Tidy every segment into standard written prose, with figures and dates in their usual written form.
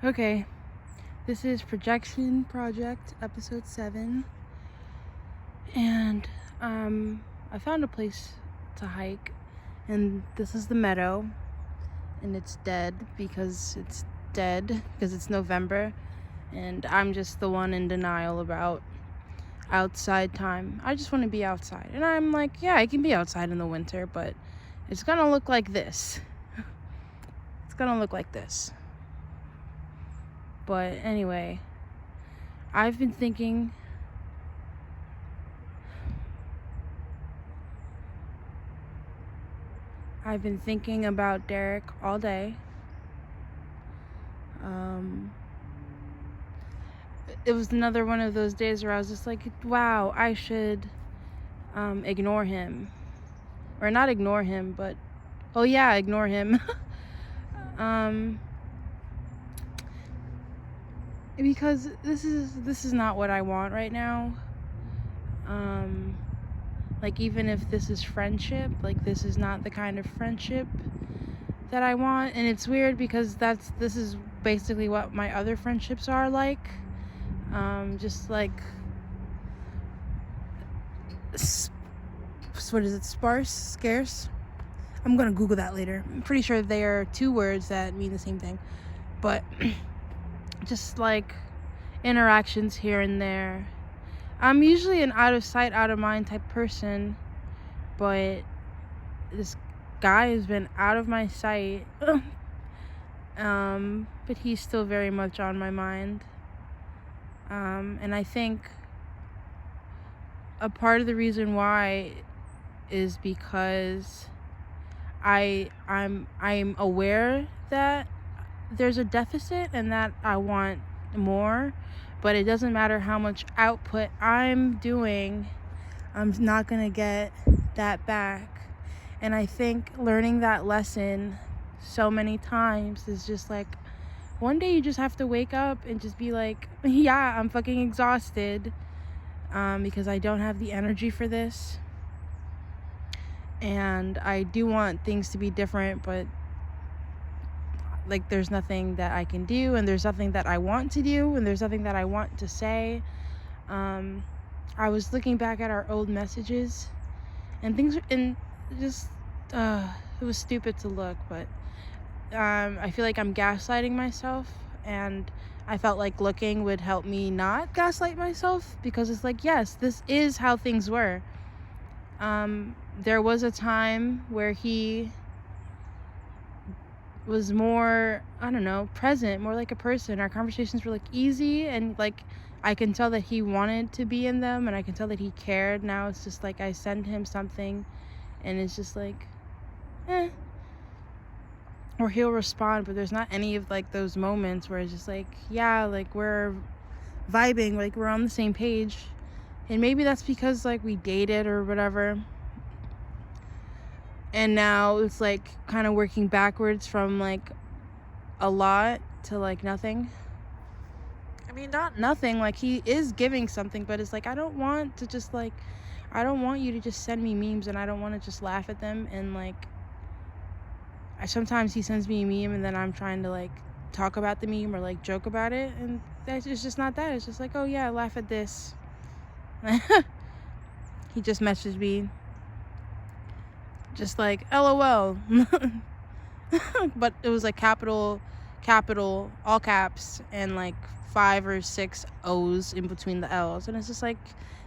Okay, this is Projection Project episode 7, and I found a place to hike, and this is the meadow, and it's dead because it's November, and I'm just the one in denial about outside time. I just want to be outside, and I'm like, yeah, I can be outside in the winter, but it's gonna look like this. It's gonna look like this. But anyway, I've been thinking about Derek all day. It was another one of those days where I was just like, wow, I should ignore him. Or not ignore him, but ignore him. Because this is not what I want right now. Like, even if this is friendship, like, this is not the kind of friendship that I want. And it's weird because this is basically what my other friendships are like. Just like, what is it, scarce? I'm gonna Google that later. I'm pretty sure they are two words that mean the same thing, but just like interactions here and there. I'm usually an out of sight, out of mind type person, but this guy has been out of my sight. But he's still very much on my mind. And I think a part of the reason why is because I'm aware that there's a deficit and that I want more, but it doesn't matter how much output I'm doing, I'm not gonna get that back. And I think learning that lesson so many times is just like, one day you just have to wake up and just be like, yeah, I'm fucking exhausted, because I don't have the energy for this. And I do want things to be different, but like, there's nothing that I can do, and there's nothing that I want to do, and there's nothing that I want to say. I was looking back at our old messages and things, and just it was stupid to look, but I feel like I'm gaslighting myself, and I felt like looking would help me not gaslight myself, because it's like, yes, this is how things were. There was a time where he was more, I don't know, present, more like a person. Our conversations were like easy, and like I can tell that he wanted to be in them, and I can tell that he cared. Now it's just like I send him something and it's just like, or he'll respond, but there's not any of like those moments where it's just like, yeah, like we're vibing, like we're on the same page. And maybe that's because like we dated or whatever, and now it's like kind of working backwards from like a lot to like nothing. I mean, not nothing, like he is giving something, but it's like, I don't want to just like, I don't want you to just send me memes, and I don't want to just laugh at them. And like, sometimes he sends me a meme and then I'm trying to like talk about the meme or like joke about it, and that's just not that. It's just like, oh yeah, laugh at this. He just messaged me just like LOL. But it was like capital, all caps, and like 5 or 6 O's in between the L's. And it's just like,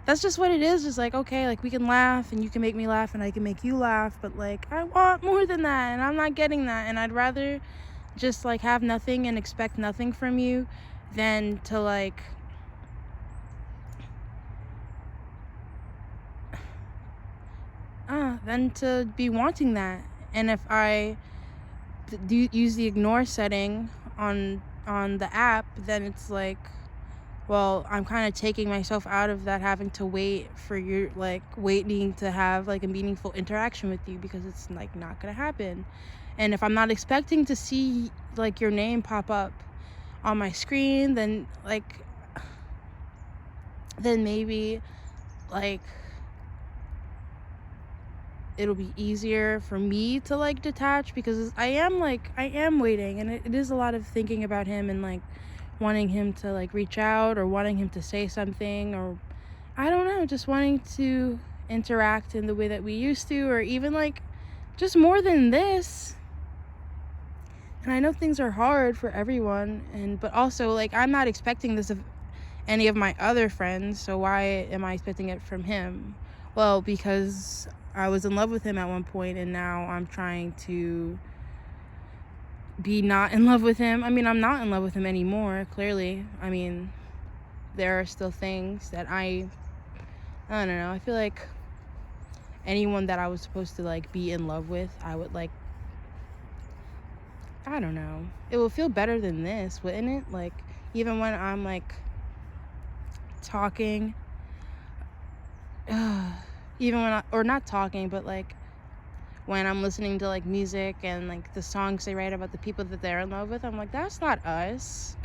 that's just what it is. It's like, okay, like we can laugh and you can make me laugh and I can make you laugh, but like I want more than that, and I'm not getting that. And I'd rather just like have nothing and expect nothing from you than to like than to be wanting that. And if I do use the ignore setting on the app, then it's like, well, I'm kind of taking myself out of that, having to wait for your like waiting to have like a meaningful interaction with you, because it's like not gonna happen. And if I'm not expecting to see like your name pop up on my screen, then maybe like it'll be easier for me to like detach, because I am waiting, and it is a lot of thinking about him and like wanting him to like reach out, or wanting him to say something, or I don't know, just wanting to interact in the way that we used to, or even like just more than this. And I know things are hard for everyone, and but also like I'm not expecting this of any of my other friends, so why am I expecting it from him? Well, because I was in love with him at one point, and now I'm trying to be not in love with him. I mean, I'm not in love with him anymore, clearly. I mean, there are still things that I don't know. I feel like anyone that I was supposed to like be in love with, I would like, I don't know. It will feel better than this, wouldn't it? Like, even when I'm like talking, even when or not talking, but like when I'm listening to like music and like the songs they write about the people that they're in love with, I'm like, that's not us.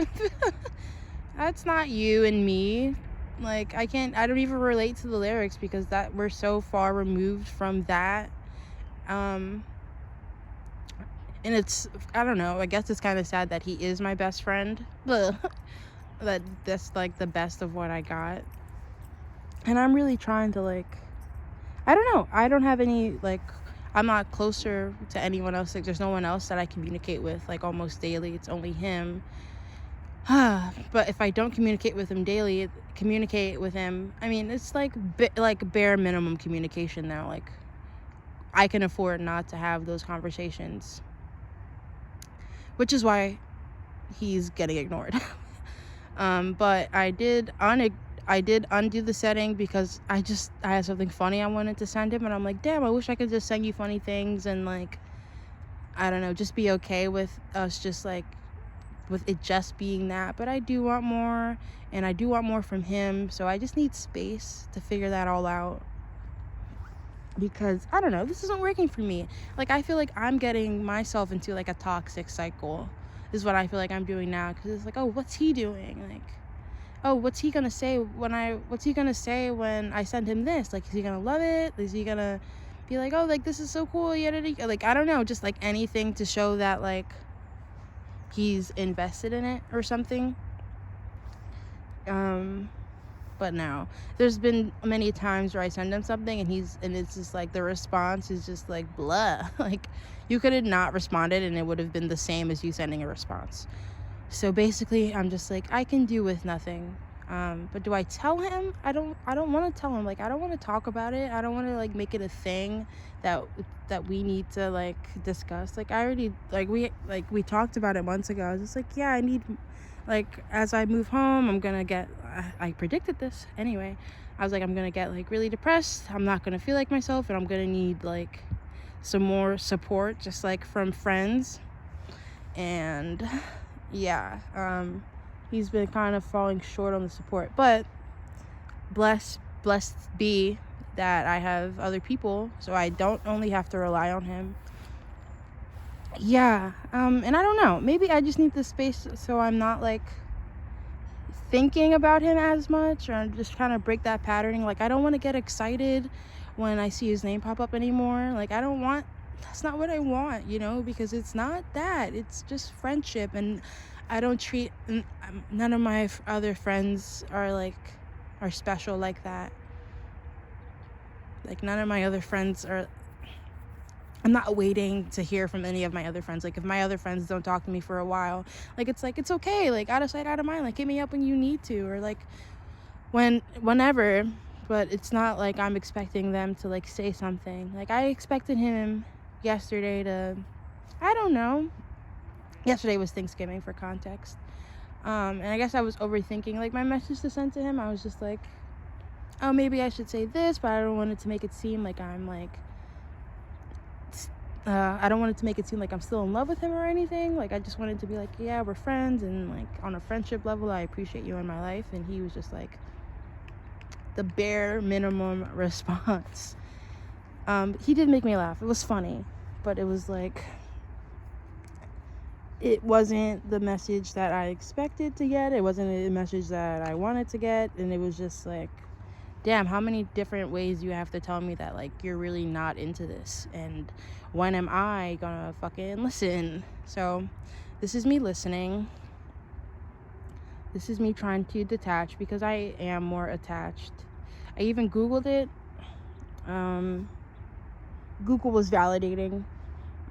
That's not you and me. Like, I don't even relate to the lyrics, because that we're so far removed from that. And it's, I don't know, I guess it's kind of sad that he is my best friend. That's like the best of what I got. And I'm really trying to like, I don't know, I don't have any like, I'm not closer to anyone else. Like, there's no one else that I communicate with like almost daily. It's only him. But if I don't communicate with him, I mean, it's like like bare minimum communication now. Like, I can afford not to have those conversations, which is why he's getting ignored. But I did undo the setting, because I had something funny I wanted to send him, and I'm like, damn, I wish I could just send you funny things, and like, I don't know, just be okay with us just like with it just being that. But I do want more, and I do want more from him, so I just need space to figure that all out, because I don't know, this isn't working for me. Like, I feel like I'm getting myself into like a toxic cycle, is what I feel like I'm doing now, because it's like, oh, what's he doing? Like, oh, what's he gonna say when I send him this? Like, is he gonna love it? Is he gonna be like, oh, like, this is so cool, yada, yada, like, I don't know, just like anything to show that like he's invested in it or something. But no, there's been many times where I send him something, and it's just like the response is just like blah. Like, you could have not responded and it would have been the same as you sending a response. So basically, I'm just like, I can do with nothing. But do I tell him? I don't want to tell him. Like, I don't want to talk about it. I don't want to like make it a thing that we need to like discuss. Like, I already we talked about it months ago. I was just like, yeah, I need, like, as I move home, I'm gonna get, I predicted this anyway. I was like, I'm gonna get like really depressed. I'm not gonna feel like myself, and I'm gonna need like some more support, just like from friends. And yeah, he's been kind of falling short on the support, but blessed be that I have other people, so I don't only have to rely on him. Yeah, and I don't know, maybe I just need the space so I'm not like thinking about him as much, or I'm just trying to break that patterning. Like, I don't want to get excited when I see his name pop up anymore. Like, that's not what I want, because it's not that. It's just friendship, and I don't treat, none of my other friends are special like that. Like, none of my other friends are, I'm not waiting to hear from any of my other friends. Like, if my other friends don't talk to me for a while, like, it's okay, like, out of sight, out of mind. Like, hit me up when you need to, or like whenever. But it's not like I'm expecting them to like say something. Like, I expected him yesterday to, I don't know, yesterday was Thanksgiving, for context, and I guess I was overthinking like my message to send to him. I was just like, oh, maybe I should say this, but I don't want it to make it seem like I'm like, I don't want it to make it seem like I'm still in love with him or anything. Like, I just wanted to be like, yeah, we're friends, and like on a friendship level, I appreciate you in my life. And he was just like the bare minimum response. He did make me laugh. It was funny, but it was like, it wasn't the message that I expected to get. It wasn't a message that I wanted to get. And it was just like damn, how many different ways you have to tell me that, like, you're really not into this? And when am I gonna fucking listen? So, this is me listening. This is me trying to detach because I am more attached. I even Googled it. Google was validating.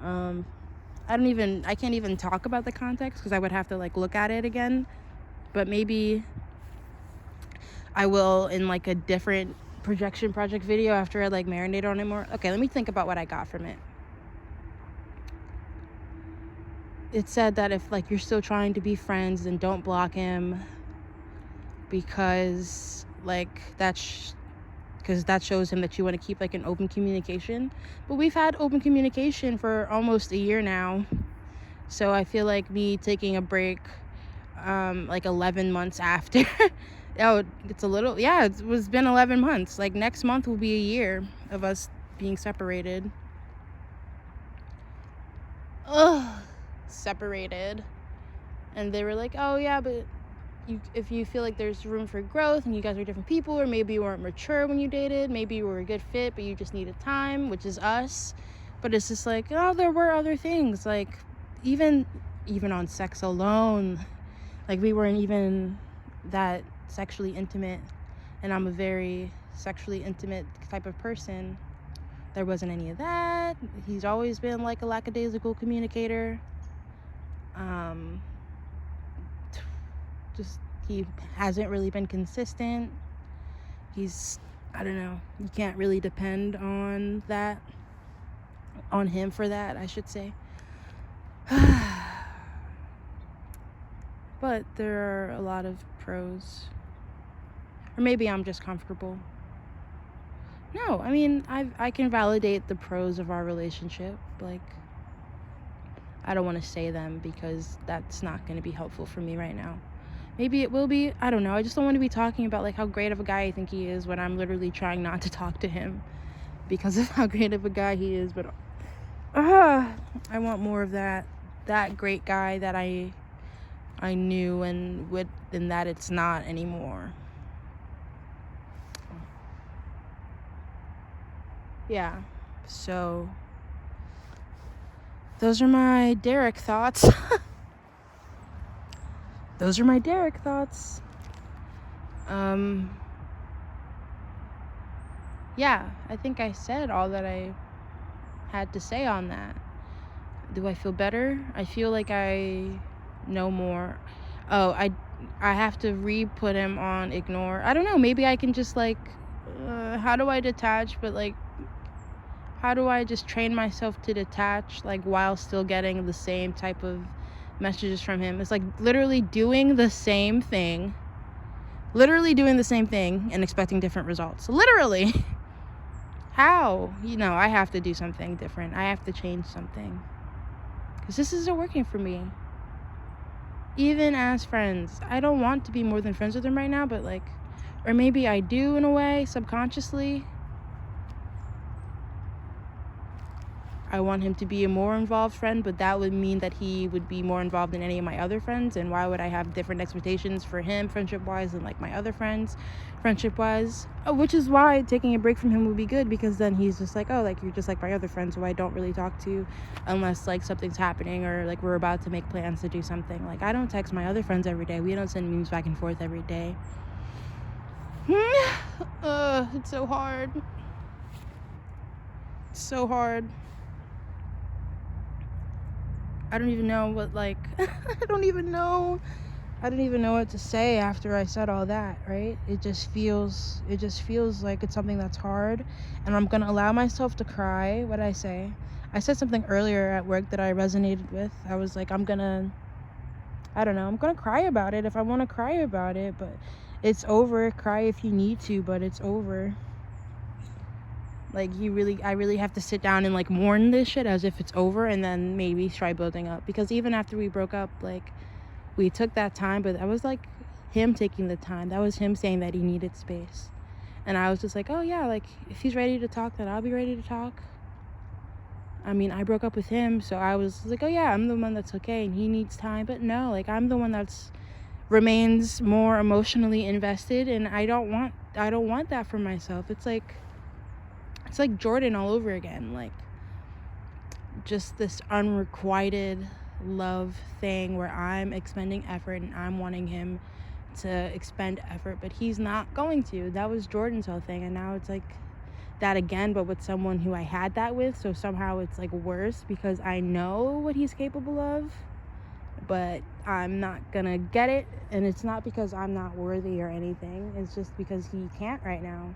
I can't even talk about the context because I would have to, like, look at it again. But maybe I will in, like, a different projection project video after I, like, marinate on it more. Okay, let me think about what I got from it. It said that if, like, you're still trying to be friends, then don't block him because, like, because that shows him that you want to keep, like, an open communication. But we've had open communication for almost a year now. So I feel like me taking a break, like 11 months after, oh, it's a little, yeah, it was been 11 months. Like, next month will be a year of us being separated. Ugh, separated. And they were like, oh yeah, but if you feel like there's room for growth and you guys are different people, or maybe you weren't mature when you dated, maybe you were a good fit but you just needed time, which is us. But it's just like, oh, there were other things, like even on sex alone, like we weren't even that sexually intimate, and I'm a very sexually intimate type of person. There wasn't any of that. He's always been like a lackadaisical communicator. Just, he hasn't really been consistent. I don't know, you can't really depend on him for that, I should say. But there are a lot of pros. Or maybe I'm just comfortable. No, I mean, I can validate the pros of our relationship. Like, I don't want to say them because that's not going to be helpful for me right now. Maybe it will be. I don't know. I just don't want to be talking about, like, how great of a guy I think he is when I'm literally trying not to talk to him because of how great of a guy he is. But I want more of that great guy that I knew and that it's not anymore. Yeah. So those are my Derek thoughts. Yeah, I think I said all that I had to say on that. Do I feel better? I feel like I know more. Oh, I have to re-put him on ignore. I don't know, maybe I can just, like, how do I detach, but, like, how do I just train myself to detach, like, while still getting the same type of messages from him? It's like literally doing the same thing and expecting different results. Literally. How? I have to do something different. I have to change something. Because this isn't working for me. Even as friends. I don't want to be more than friends with him right now, but, like, or maybe I do in a way, subconsciously. I want him to be a more involved friend, but that would mean that he would be more involved than any of my other friends, and why would I have different expectations for him friendship-wise than, like, my other friends friendship-wise? Which is why taking a break from him would be good, because then he's just like, oh, like, you're just like my other friends who I don't really talk to unless, like, something's happening or, like, we're about to make plans to do something. Like, I don't text my other friends every day. We don't send memes back and forth every day. It's so hard. It's so hard. I don't even know what, like, I don't even know what to say after I said all that, right? It just feels like it's something that's hard, and I'm gonna allow myself to cry. What I say? I said something earlier at work that I resonated with. I was like, I'm gonna cry about it if I want to cry about it, but it's over. Cry if you need to, but it's over. Like, I really have to sit down and, like, mourn this shit as if it's over, and then maybe try building up. Because even after we broke up, like, we took that time, but that was, like, him taking the time. That was him saying that he needed space. And I was just like, oh yeah, like, if he's ready to talk, then I'll be ready to talk. I mean, I broke up with him, so I was like, oh yeah, I'm the one that's okay and he needs time. But no, like, I'm the one that's remains more emotionally invested, and I don't want that for myself. It's like Jordan all over again, like just this unrequited love thing where I'm expending effort and I'm wanting him to expend effort, but he's not going to. That was Jordan's whole thing, and now it's like that again, but with someone who I had that with, so somehow it's like worse because I know what he's capable of, but I'm not gonna get it, and it's not because I'm not worthy or anything, it's just because he can't right now.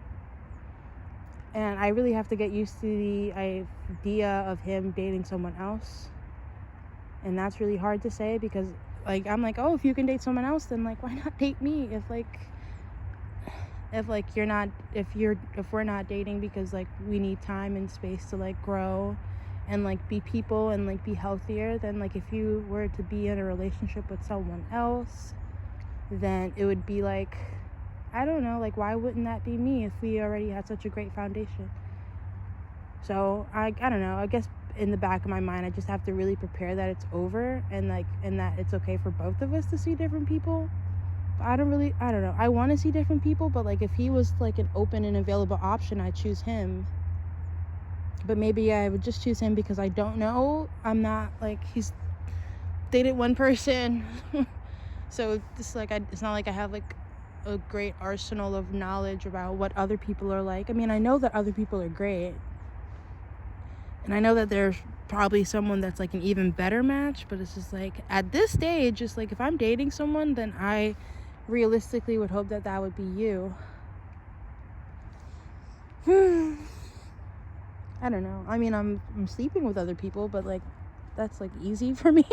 And I really have to get used to the idea of him dating someone else, and that's really hard to say because like I'm like, oh, if you can date someone else, then like why not date me? If we're not dating because like we need time and space to like grow and like be people and like be healthier, then like if you were to be in a relationship with someone else, then it would be like, I don't know, like why wouldn't that be me if we already had such a great foundation? So I don't know, I guess in the back of my mind I just have to really prepare that it's over and that it's okay for both of us to see different people. I don't know, I want to see different people, but like if he was like an open and available option, I'd choose him. But maybe I would just choose him because I don't know, I'm not like, he's dated one person so it's like it's not like I have like a great arsenal of knowledge about what other people are like. I mean, I know that other people are great, and I know that there's probably someone that's like an even better match, but it's just like at this stage, just like if I'm dating someone, then I realistically would hope that would be you. I don't know, I mean, I'm sleeping with other people, but like that's like easy for me.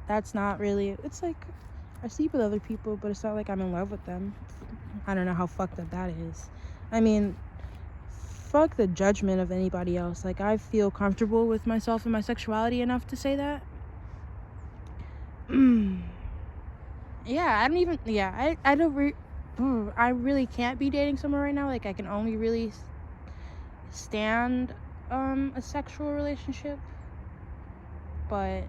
That's not really, it's like I sleep with other people, but it's not like I'm in love with them. I don't know how fucked up that is. I mean, fuck the judgment of anybody else. Like, I feel comfortable with myself and my sexuality enough to say that. I really can't be dating someone right now. Like, I can only really stand a sexual relationship, but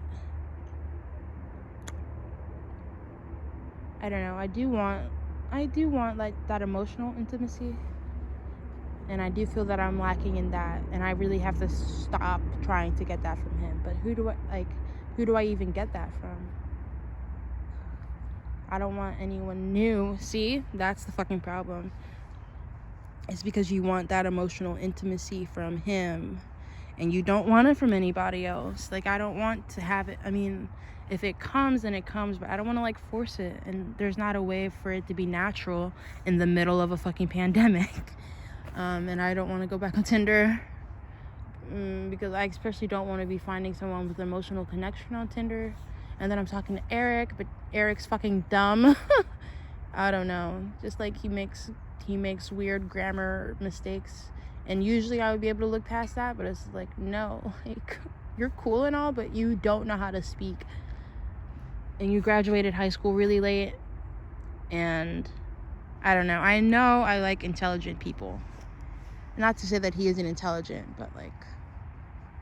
I don't know, I do want like that emotional intimacy, and I do feel that I'm lacking in that, and I really have to stop trying to get that from him. But who do I even get that from? I don't want anyone new. See, that's the fucking problem. It's because you want that emotional intimacy from him and you don't want it from anybody else. Like, I don't want to have it. I mean, if it comes, then it comes, but I don't want to like force it, and there's not a way for it to be natural in the middle of a fucking pandemic. And I don't want to go back on Tinder because I especially don't want to be finding someone with emotional connection on Tinder, and then I'm talking to Eric, but Eric's fucking dumb. I don't know, just like he makes weird grammar mistakes, and usually I would be able to look past that, but it's like, no, like, you're cool and all, but you don't know how to speak, and you graduated high school really late, and I don't know, I like intelligent people. Not to say that he isn't intelligent, but like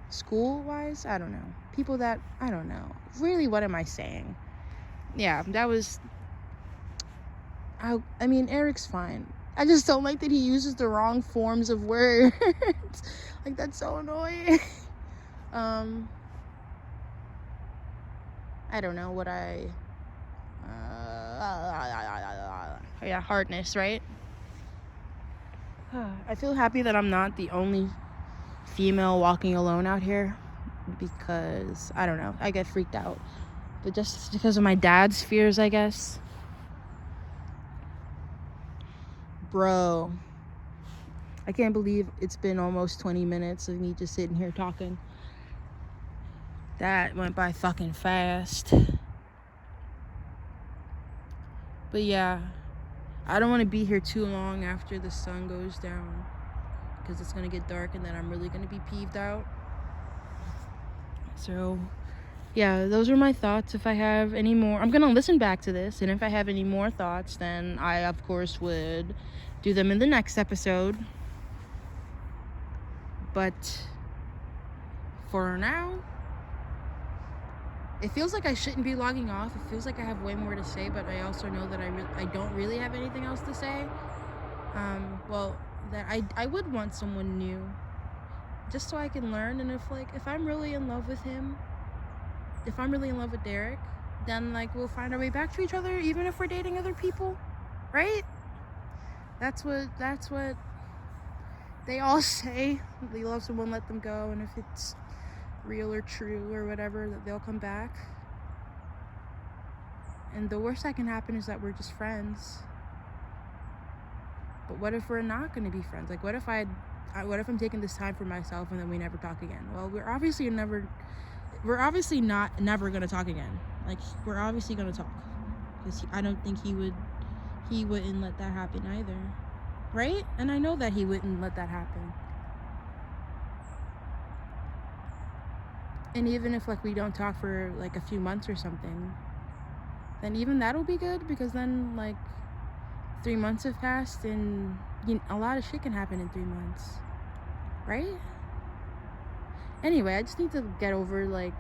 school wise, I don't know, people that, I don't know, really, what am I saying? Yeah, that was, I mean, Eric's fine. I just don't like that he uses the wrong forms of words. Like, that's so annoying. I don't know what hardness, right? I feel happy that I'm not the only female walking alone out here, because I don't know, I get freaked out, but just because of my dad's fears, I guess. Bro, I can't believe it's been almost 20 minutes of me just sitting here talking. That went by fucking fast. But yeah, I don't want to be here too long after the sun goes down, because it's going to get dark and then I'm really going to be peeved out. So yeah, those are my thoughts. If I have any more, I'm going to listen back to this, and if I have any more thoughts, then I of course would do them in the next episode. But for now, It feels like I shouldn't be logging off. It feels like I have way more to say, but I also know that I don't really have anything else to say. Well, that I would want someone new, just so I can learn. And if I'm really in love with him, if I'm really in love with Derek, then like we'll find our way back to each other, even if we're dating other people, right? That's what they all say. They love someone, let them go, and if it's real or true or whatever, that they'll come back. And the worst that can happen is that we're just friends. But what if we're not going to be friends? Like, what if I'm taking this time for myself and then we never talk again? Well, we're obviously not never going to talk again. Like, we're obviously going to talk, because I don't think he wouldn't let that happen either, right? And I know that he wouldn't let that happen. And even if like we don't talk for like a few months or something, then even that'll be good, because then like 3 months have passed, and a lot of shit can happen in 3 months, right? Anyway, I just need to get over like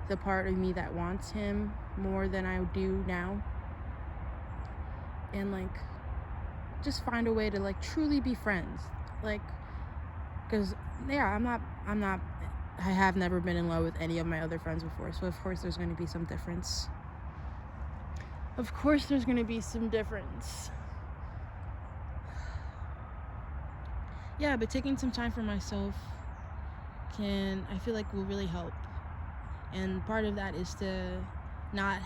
the part of me that wants him more than I do now, and like just find a way to like truly be friends. Like, because yeah, I have never been in love with any of my other friends before, so of course there's going to be some difference. Of course there's going to be some difference. Yeah, but taking some time for myself I feel like will really help. And part of that is to not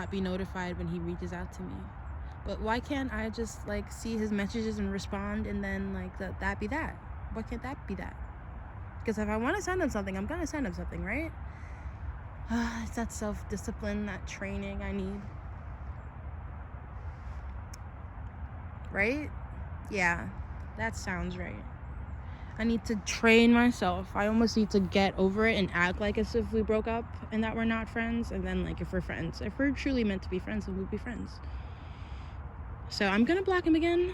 be notified when he reaches out to me. But why can't I just like see his messages and respond, and then like that be that? Why can't that be that? Because if I want to send him something, I'm gonna send him something, right? It's that self-discipline, that training I need, right? Yeah, that sounds right. I need to train myself. I almost need to get over it and act like as if we broke up and that we're not friends. And then like if we're friends, if we're truly meant to be friends, then we'll be friends. So I'm gonna block him again.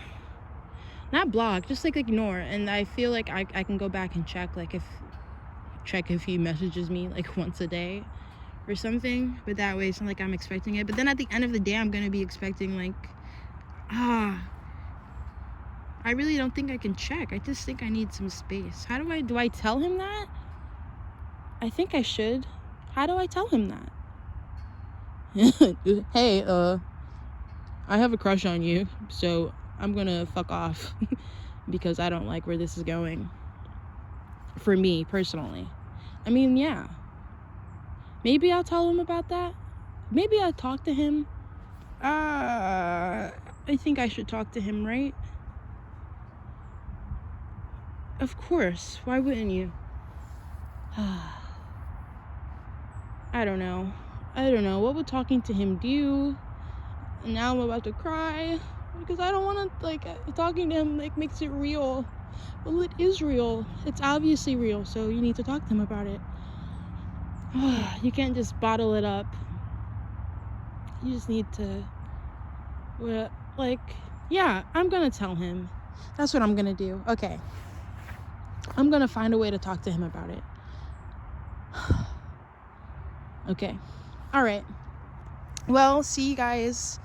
Not block, just like ignore. And I feel like I can go back and check if he messages me like once a day or something. But that way it's not like I'm expecting it. But then at the end of the day, I'm gonna be expecting like, I really don't think I can check. I just think I need some space. How do I tell him that? I think I should. How do I tell him that? Hey, I have a crush on you, so I'm gonna fuck off because I don't like where this is going. For me, personally. I mean, yeah. Maybe I'll tell him about that. Maybe I'll talk to him. I think I should talk to him, right? Of course. Why wouldn't you? I don't know. What would talking to him do? And now I'm about to cry because I don't want to, like, talking to him, like, makes it real. Well, it is real. It's obviously real, so you need to talk to him about it. You can't just bottle it up. You just need to, yeah, I'm gonna tell him. That's what I'm gonna do. Okay. I'm gonna find a way to talk to him about it. Okay. All right. Well, see you guys